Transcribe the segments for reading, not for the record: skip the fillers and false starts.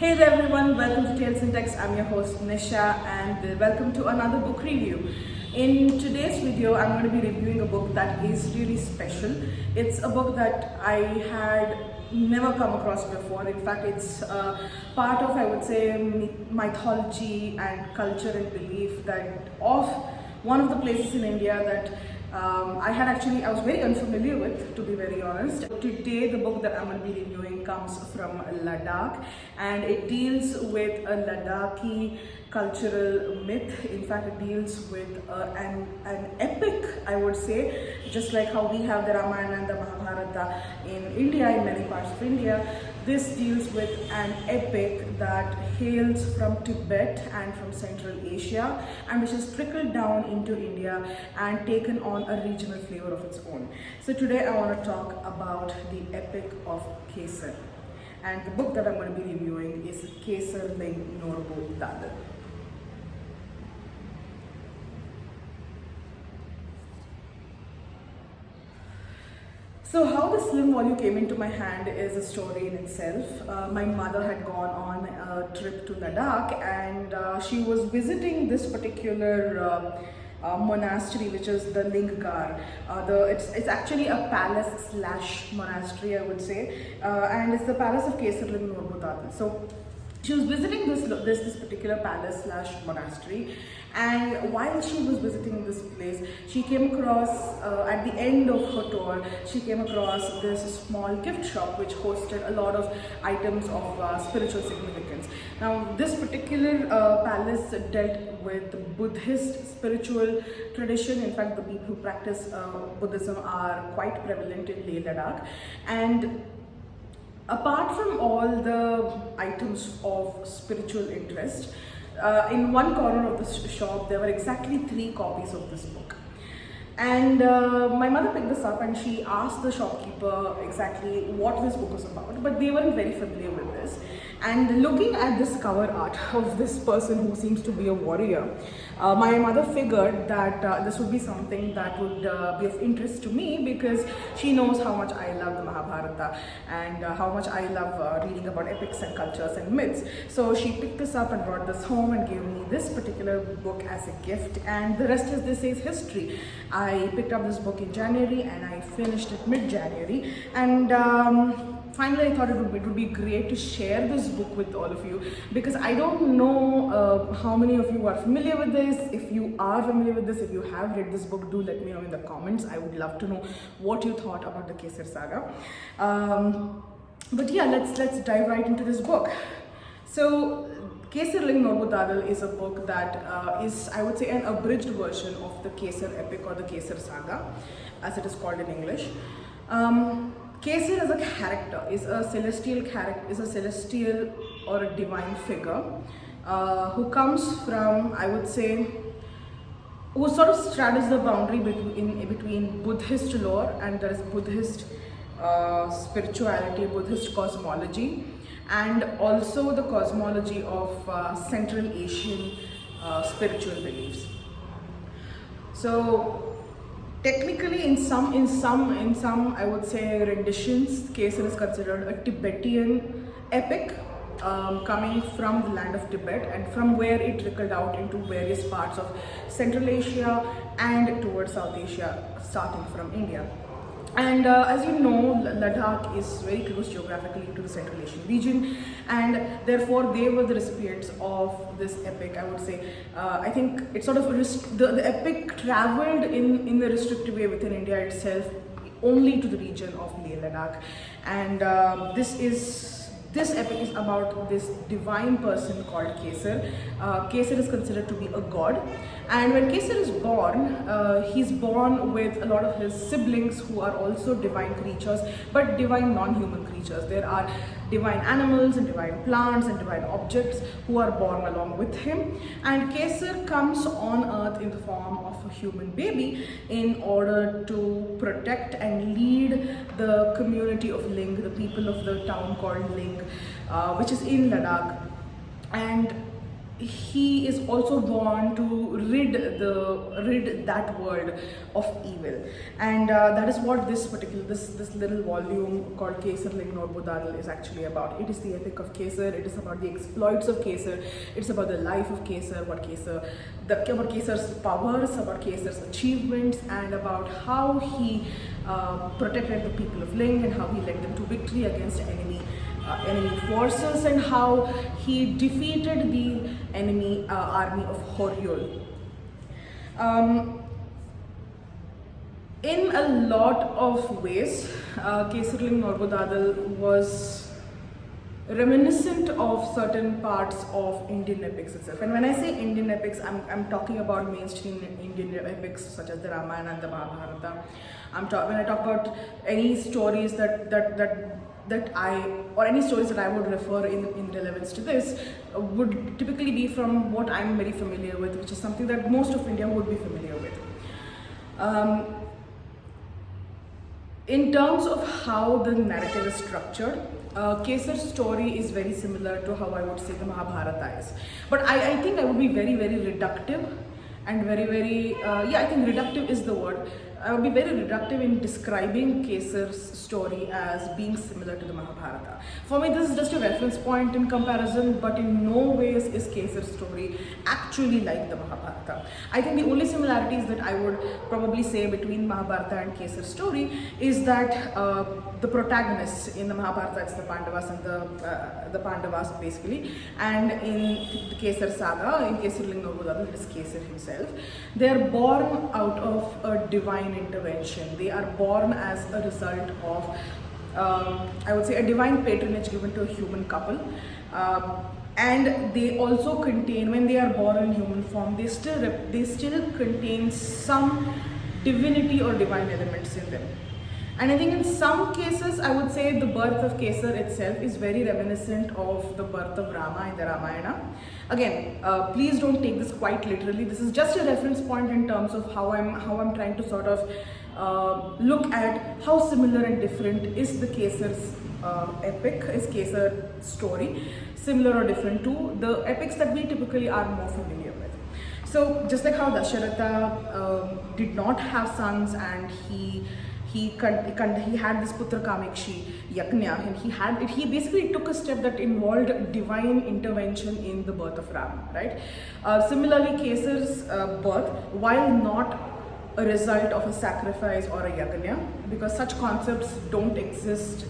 Hey there everyone, welcome to Tales in Text. I'm your host Nisha and welcome to another book review. In today's video, I'm going to be reviewing a book that is really special. It's a book that I had never come across before. In fact, it's part of, I would say, mythology and culture and belief that of one of the places in India that I was very unfamiliar with, to be very honest. Today, the book that I'm going to be reviewing comes from Ladakh, and it deals with a Ladakhi cultural myth. In fact, it deals with an epic, I would say, just like how we have the Ramayana and the Mahabharata in India, in many parts of India. This deals with an epic that hails from Tibet and from Central Asia, and which has trickled down into India and taken on a regional flavor of its own. So today I want to talk about the epic of Kesar. And the book that I'm going to be reviewing is Kesar Ling Norbu Dadal. So how the slim volume came into my hand is a story in itself. My mother had gone on a trip to Ladakh, and she was visiting this particular monastery, which is the Linggar. It's actually a palace slash monastery, I would say, and it's the palace of Kesar Ling Norbu Dadal. So she was visiting this particular palace slash monastery, and while she was visiting this place, she came across at the end of her tour, she came across this small gift shop which hosted a lot of items of spiritual significance. Now, this particular palace dealt with Buddhist spiritual tradition. In fact, the people who practice Buddhism are quite prevalent in Leh Ladakh, and apart from all the items of spiritual interest, in one corner of the shop there were exactly 3 copies of this book. And my mother picked this up and she asked the shopkeeper exactly what this book was about, but they weren't very familiar with this. And looking at this cover art of this person who seems to be a warrior, my mother figured that this would be something that would be of interest to me, because she knows how much I love the Mahabharata and how much I love reading about epics and cultures and myths. So she picked this up and brought this home and gave me this particular book as a gift, and the rest, as they say, is history. I picked up this book in January and I finished it mid-January, and finally I thought it would be great to share this book with all of you, because I don't know how many of you are familiar with this. If you are familiar with this, if you have read this book, do let me know in the comments. I would love to know what you thought about the Kesar saga. But yeah, let's dive right into this book. So Kesar Ling Norbu Dadal is a book that is, I would say, an abridged version of the Kesar epic, or the Kesar saga, as it is called in English. Kesar as a character is a celestial or a divine figure who comes from, I would say, who sort of straddles the boundary between Buddhist lore, and there is Buddhist spirituality, Buddhist cosmology, and also the cosmology of Central Asian spiritual beliefs. So technically, in some I would say renditions, Kesar is considered a Tibetan epic coming from the land of Tibet, and from where it trickled out into various parts of Central Asia and towards South Asia, starting from India. And as you know, Ladakh is very close geographically to the Central Asian region, and therefore they were the recipients of this epic, I would say. I think it's sort of the epic traveled in a restricted way within India itself, only to the region of Leh Ladakh. And this epic is about this divine person called Kesar. Kesar is considered to be a god, and when Kesar is born, he's born with a lot of his siblings who are also divine creatures, but divine non-human creatures. There are divine animals and divine plants and divine objects who are born along with him, and Kesar comes on earth in the form of a human baby in order to protect and lead the community of Ling, the people of the town called Ling, which is in Ladakh. And he is also born to rid that world of evil, and that is what this little volume called Kesar Ling Norbudadal is actually about. It is the epic of Kesar. It is about the exploits of Kesar. It's about the life of Kesar, about Kesar's powers, about Kesar's achievements, and about how he protected the people of Ling and how he led them to victory against enemy forces, and how he defeated the enemy army of Horyol. In a lot of ways, Kesar Ling Norbudadal was reminiscent of certain parts of Indian epics itself. And when I say Indian epics, I'm talking about mainstream Indian epics such as the Ramayana and the Mahabharata. When I talk about any stories any stories that I would refer in relevance to this would typically be from what I'm very familiar with, which is something that most of India would be familiar with. In terms of how the narrative is structured, Kesar's story is very similar to how I would say the Mahabharata is. But I think I would be very, very reductive and very, I think reductive is the word. I would be very reductive in describing Kesar's story as being similar to the Mahabharata. For me, this is just a reference point in comparison, but in no ways is Kesar's story actually like the Mahabharata. I think the only similarities that I would probably say between Mahabharata and Kesar's story is that the protagonists in the Mahabharata, it's the Pandavas and the Pandavas basically, and in the Kesar saga, in Kesar Ling Norbudadal, it is Kesar himself. They are born out of a divine intervention. They are born as a result of, I would say, a divine patronage given to a human couple. And they also contain, when they are born in human form, they still contain some divinity or divine elements in them. And I think in some cases, I would say the birth of Kesar itself is very reminiscent of the birth of Rama in the Ramayana. Again, please don't take this quite literally. This is just a reference point in terms of how I'm trying to sort of look at how similar and different is the Kesar's epic, is Kesar's story, similar or different to the epics that we typically are more familiar with. So just like how Dasharatha did not have sons, and he had this Putra Kamekshi Yajna, and he basically took a step that involved divine intervention in the birth of Ram, right? Similarly, Kesar's birth, while not a result of a sacrifice or a Yajna, because such concepts don't exist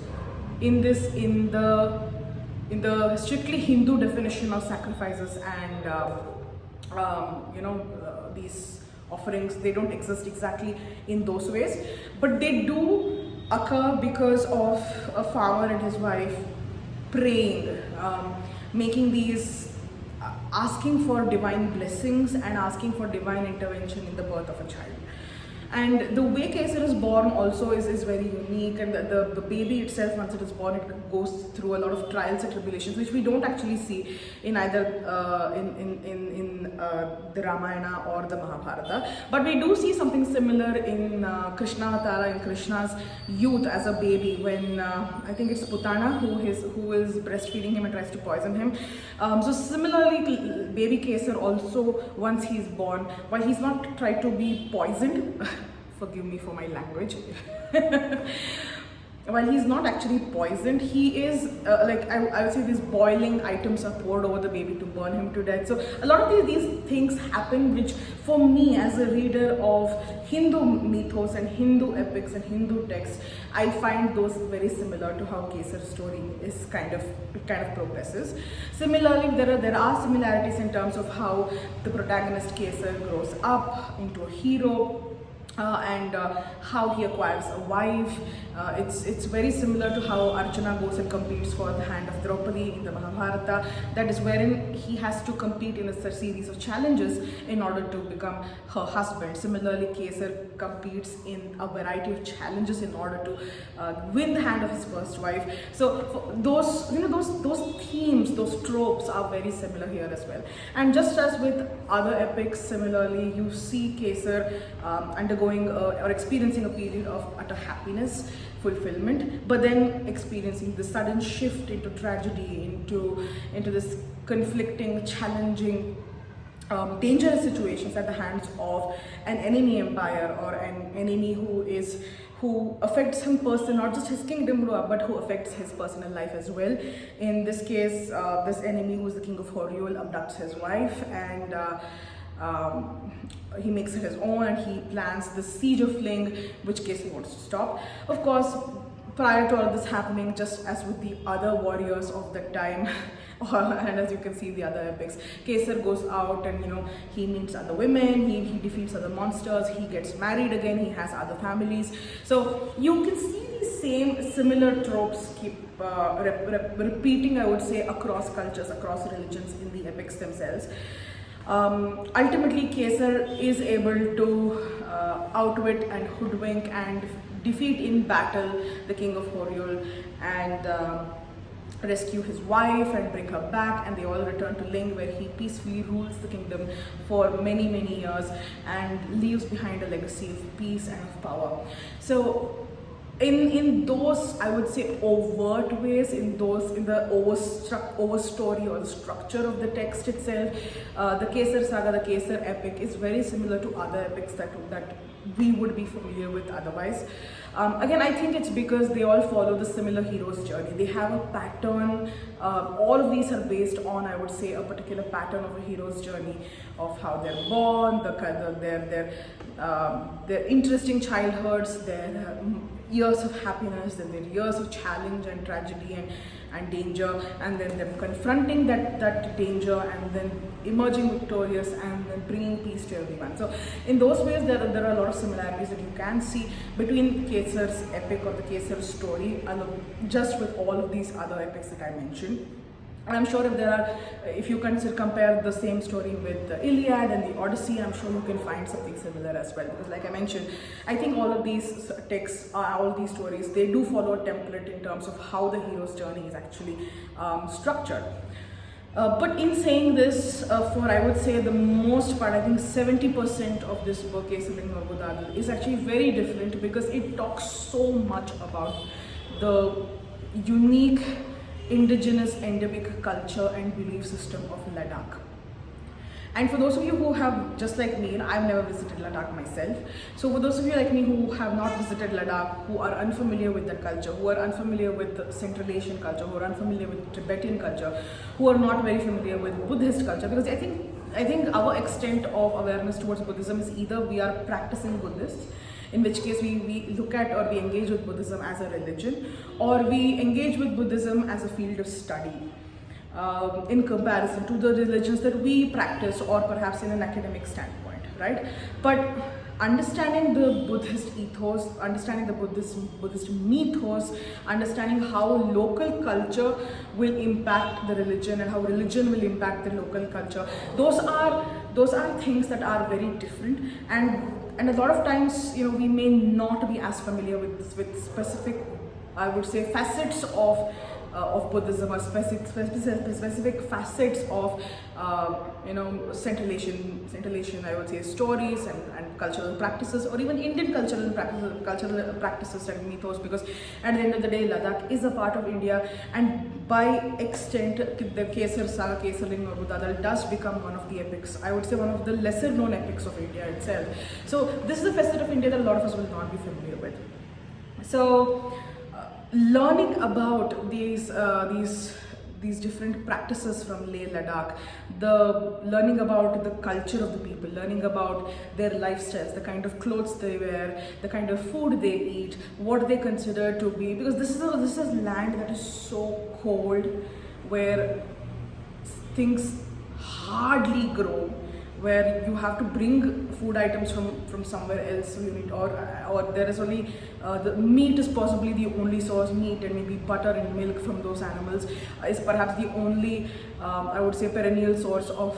in the strictly Hindu definition of sacrifices and these offerings, they don't exist exactly in those ways, but they do occur because of a farmer and his wife praying, making these, asking for divine blessings and asking for divine intervention in the birth of a child. And the way Kesar is born also is very unique, and the baby itself, once it is born, it goes through a lot of trials and tribulations, which we don't actually see in either in the Ramayana or the Mahabharata. But we do see something similar in Krishna Avatara, in Krishna's youth as a baby, when I think it's Putana who is breastfeeding him and tries to poison him. So similarly, baby Kesar also, once he's born, while he's not tried to be poisoned, forgive me for my language, while he's not actually poisoned, he is I would say these boiling items are poured over the baby to burn him to death. So a lot of these things happen, which for me as a reader of Hindu mythos and Hindu epics and Hindu texts, I find those very similar to how Kesar's story is kind of progresses. Similarly, there are similarities in terms of how the protagonist Kesar grows up into a hero, and how he acquires a wife. It's very similar to how Arjuna goes and competes for the hand of Draupadi in the Mahabharata. That is wherein he has to compete in a series of challenges in order to become her husband. Similarly, Kesar competes in a variety of challenges in order to win the hand of his first wife. So those themes, those tropes are very similar here as well. And just as with other epics, similarly, you see Kesar undergoing or experiencing a period of utter happiness, fulfillment, but then experiencing the sudden shift into tragedy, into this conflicting, challenging, dangerous situations at the hands of an enemy empire, or an enemy who affects him personally, not just his kingdom, but who affects his personal life as well. In this case, this enemy, who is the king of Horiol, abducts his wife, and he makes it his own, and he plans the siege of Ling, which case he wants to stop. Of course, prior to all of this happening, just as with the other warriors of that time, and as you can see in the other epics, Kesar goes out and he meets other women, he defeats other monsters, he gets married again, he has other families. So you can see these similar tropes keep repeating, I would say, across cultures, across religions in the epics themselves. Ultimately, Kesar is able to outwit and hoodwink and defeat in battle the king of Horiol, and rescue his wife and bring her back, and they all return to Ling, where he peacefully rules the kingdom for many years and leaves behind a legacy of peace and of power. So in those, I would say, overt ways, in the overstory or the structure of the text itself, the Kesar saga, the Kesar epic, is very similar to other epics that we would be familiar with otherwise. Again, I think it's because they all follow the similar hero's journey. They have a pattern. All of these are based on, I would say, a particular pattern of a hero's journey, of how they're born, their interesting childhoods, their years of happiness, then their years of challenge and tragedy and danger, and then them confronting that danger, and then emerging victorious, and then bringing peace to everyone. So in those ways, there are a lot of similarities that you can see between Kesar's epic or the Kesar story, just with all of these other epics that I mentioned. And I'm sure if you compare the same story with the Iliad and the Odyssey, I'm sure you can find something similar as well. Because like I mentioned, I think all of these texts, all these stories, they do follow a template in terms of how the hero's journey is actually structured. But in saying this, for I would say the most part, I think 70% of this book, Kesaling Marbudadal, is actually very different, because it talks so much about the unique indigenous endemic culture and belief system of Ladakh. And for those of you who have, just like me, I've never visited Ladakh myself. So for those of you like me who have not visited Ladakh, who are unfamiliar with that culture, who are unfamiliar with the Central Asian culture, who are unfamiliar with Tibetan culture, who are not very familiar with Buddhist culture, because I think our extent of awareness towards Buddhism is either we are practicing Buddhists, in which case we look at or we engage with Buddhism as a religion, or we engage with Buddhism as a field of study in comparison to the religions that we practice, or perhaps in an academic standpoint, right? But understanding the Buddhist ethos, understanding the Buddhist mythos, understanding how local culture will impact the religion and how religion will impact the local culture, those are things that are very different, and a lot of times, we may not be as familiar with specific, I would say, facets of Buddhism, or specific facets of Central Asian, I would say, stories and cultural practices, or even Indian cultural practices and mythos, because at the end of the day, Ladakh is a part of India, and by extent, the Kesar saga, Kesaling Marbudadal, does become one of the epics, I would say one of the lesser known epics of India itself. So this is a facet of India that a lot of us will not be familiar with. So learning about these different practices from Leh Ladakh, learning about the culture of the people, learning about their lifestyles, the kind of clothes they wear, the kind of food they eat, what they consider to be, because this is land that is so cold, where things hardly grow, where you have to bring food items from somewhere else, or there is only the meat is possibly the only source, meat and maybe butter and milk from those animals is perhaps the only I would say perennial source of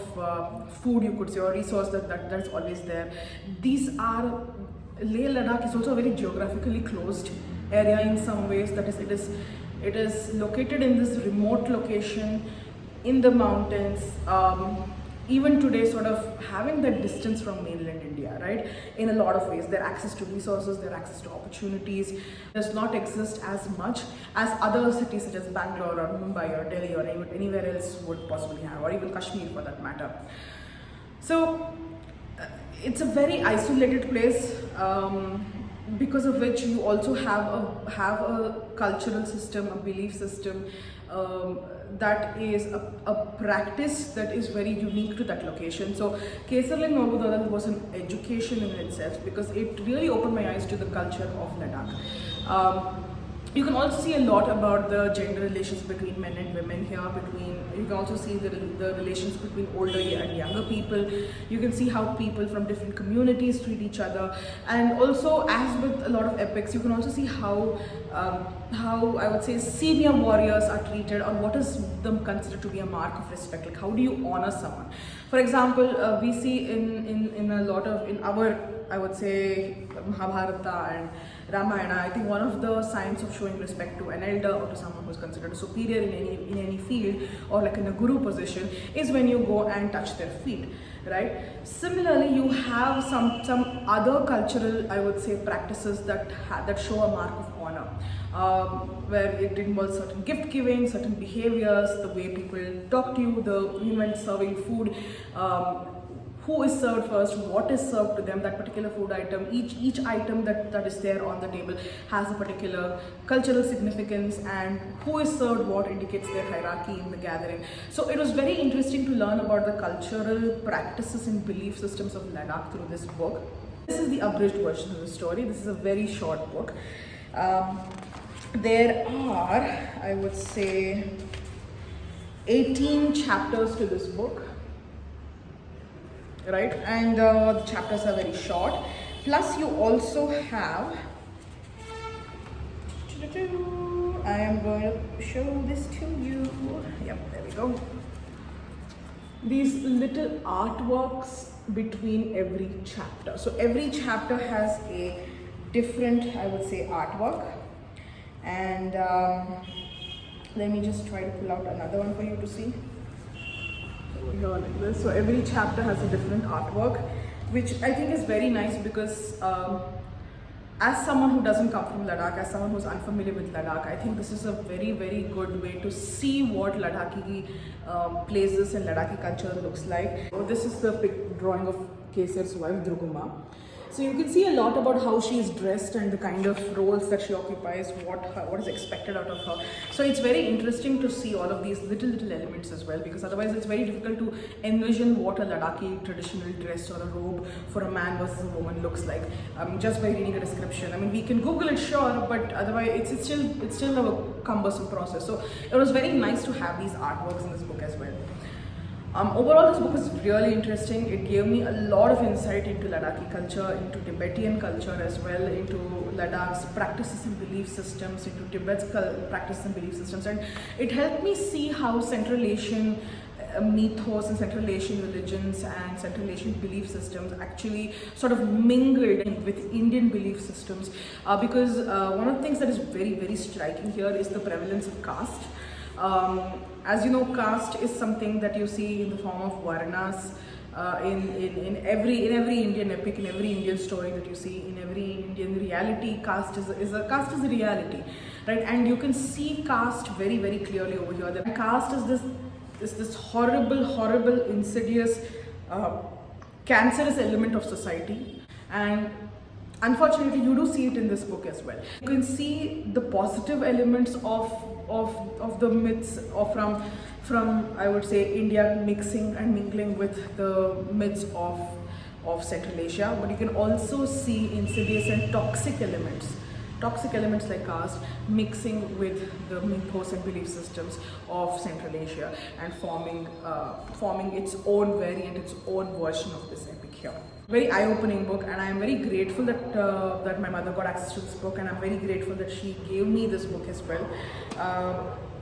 food, you could say, or resource that's always there. Leh Ladakh is also a very geographically closed area in some ways. That is, it is located in this remote location in the mountains. even today sort of having that distance from mainland India, right? In a lot of ways, their access to resources, their access to opportunities does not exist as much as other cities such as Bangalore or Mumbai or Delhi or anywhere else would possibly have, or even Kashmir for that matter. So it's a very isolated place, because of which you also have a cultural system, a belief system, that is a practice that is very unique to that location. So Kesarling Norbudadal was an education in itself, because it really opened my eyes to the culture of Ladakh. You can also see a lot about the gender relations between men and women here. You can also see the relations between older and younger people. You can see how people from different communities treat each other, and also, as with a lot of epics, you can also see how I would say senior warriors are treated, or what is them considered to be a mark of respect. Like, how do you honor someone? For example, we see in a lot of in our, I would say, Mahabharata and Ramayana, I think one of the signs of showing respect to an elder or to someone who's considered superior in any field, or like in a guru position, is when you go and touch their feet, right? Similarly, you have some other cultural, I would say, practices that show a mark of honor, where it involves certain gift giving, certain behaviors, the way people talk to you, even serving food. Who is served first, what is served to them, that particular food item, each item that is there on the table has a particular cultural significance, and who is served what indicates their hierarchy in the gathering. So it was very interesting to learn about the cultural practices and belief systems of Ladakh through this book. This is the abridged version of the story. This is a very short book. There are, I would say, 18 chapters to this book. Right, and the chapters are very short. Plus, you also have, I am going to show this to you. Yep, there we go. These little artworks between every chapter. So every chapter has a different, I would say, artwork. And let me just try to pull out another one for you to see. Here like this. So every chapter has a different artwork, which I think is very nice, because as someone who doesn't come from Ladakh, as someone who's unfamiliar with Ladakh, I think this is a very, very good way to see what Ladakhi places and Ladakhi culture looks like. So this is the drawing of Kesar's wife, Druguma. So you can see a lot about how she is dressed and the kind of roles that she occupies, what is expected out of her. So it's very interesting to see all of these little elements as well, because otherwise it's very difficult to envision what a Ladakhi traditional dress or a robe for a man versus a woman looks like, just by reading a description. I mean, we can Google it, sure, but otherwise it's still a cumbersome process. So it was very nice to have these artworks in this book as well. Overall, this book was really interesting. It gave me a lot of insight into Ladakhi culture, into Tibetan culture as well, into Ladakh's practices and belief systems, into Tibet's practices and belief systems, and it helped me see how Central Asian mythos and Central Asian religions and Central Asian belief systems actually sort of mingled with Indian belief systems, because one of the things that is very, very striking here is the prevalence of caste. As you know, caste is something that you see in the form of varnas in every Indian epic, in every Indian story that you see, in every Indian reality. Caste is a reality, right? And you can see caste very, very clearly over here. That caste is this horrible, insidious, cancerous element of society, and unfortunately, you do see it in this book as well. You can see the positive elements of the myths, or from I would say India mixing and mingling with the myths of Central Asia, but you can also see insidious and toxic elements like caste mixing with the mythos and belief systems of Central Asia, and forming its own variant, its own version of this epic here. Very eye-opening book, and I am very grateful that my mother got access to this book, and I'm very grateful that she gave me this book as well.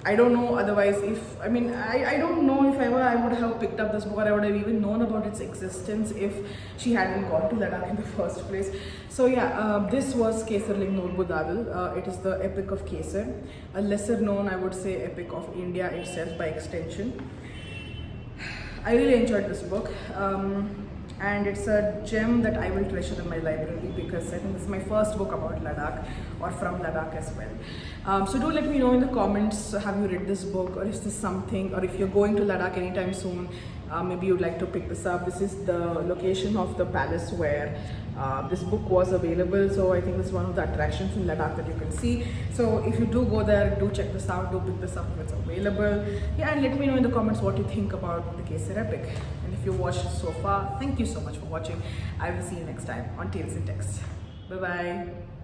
I don't know otherwise I don't know if ever I would have picked up this book, or I would have even known about its existence if she hadn't gone to Ladakh in the first place. So yeah, this was Kesarling Norbudadal. It is the Epic of Kesar, a lesser known, I would say, epic of India itself by extension. I really enjoyed this book. And it's a gem that I will treasure in my library because I think this is my first book about Ladakh or from Ladakh as well. So do let me know in the comments, have you read this book, or is this something, or if you're going to Ladakh anytime soon, maybe you'd like to pick this up. This is the location of the palace where this book was available, so I think this is one of the attractions in Ladakh that you can see. So if you do go there, do check this out, do pick this up if it's available. Yeah, and let me know in the comments what you think about the Kesar Epic. And if you watched so far, thank you so much for watching. I will see you next time on Tales in Text. Bye bye.